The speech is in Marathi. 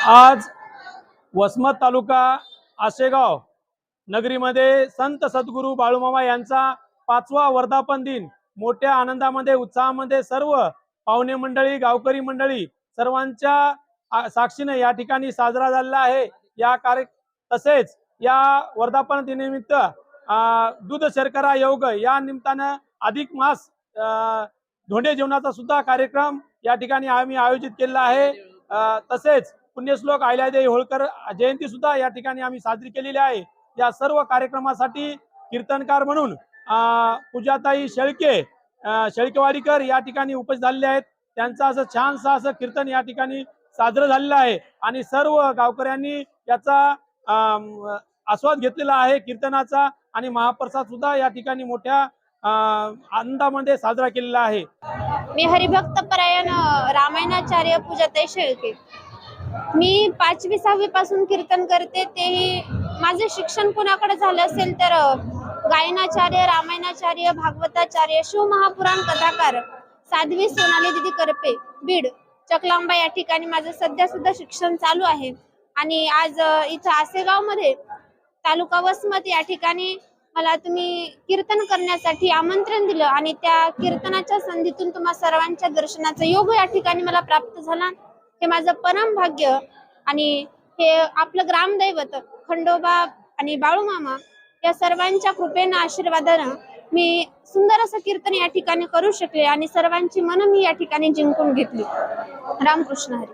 आज वसमत तालुका आशेगाव नगरीमध्ये संत सद्गुरू बाळूमामा यांचा 5वा वर्धापन दिन मोठ्या आनंदामध्ये उत्साहामध्ये सर्व पाहुणे मंडळी गावकरी मंडळी सर्वांच्या साक्षीने या ठिकाणी साजरा झालेला आहे। तसेच या वर्धापन दिनानिमित्त दूध शर्करा योग या निमित्तानं अधिक मास धोंडे जेवणाचा सुद्धा कार्यक्रम या ठिकाणी आम्ही आयोजित केलेला आहे। तसेच पुण्यश्लोक अहिल्यादेवी होळकर जयंती सुद्धा या ठिकाणी आम्ही साजरी केलेली आहे। या सर्व कार्यक्रमासाठी कीर्तनकार म्हणून पूजाताई शेळकेवाडीकर या ठिकाणी उपस्थित झालेले आहेत। त्यांचं असं छानसं असं कीर्तन या ठिकाणी साजरं झालेलं आहे आणि सर्व गावकऱ्यांनी याचा आस्वाद घेतलेला आहे कीर्तनाचा आणि महाप्रसाद सुद्धा या ठिकाणी मोठ्या आनंदामध्ये साजरा केलेला आहे। मी हरिभक्त परायण रामायणाचार्य पूजाताई शेळके। मी 5वी 6वी पासून कीर्तन करते। तेही माझे शिक्षण कोणाकडे झालं असेल तर गायनाचार्य, रामायणाचार्य, भागवताचार्य, शिवमहापुराण कथाकार साध्वी सोनाली दीदी करपे बीड चकलांबा या ठिकाणी माझं सध्या सुद्धा शिक्षण चालू आहे। आणि आज इथं आसेगाव मध्ये तालुका वसमत या ठिकाणी मला तुम्ही कीर्तन करण्यासाठी आमंत्रण दिलं आणि त्या कीर्तनाच्या संधीतून तुम्हा सर्वांच्या दर्शनाचा योग या ठिकाणी मला प्राप्त झाला। हे माझं परम भाग्य आणि हे आपलं ग्रामदैवत खंडोबा आणि बाळूमामा या सर्वांच्या कृपेनं आशीर्वादानं मी सुंदर असं कीर्तन या ठिकाणी करू शकले आणि सर्वांची मन मी या ठिकाणी जिंकून घेतली। रामकृष्ण हरी।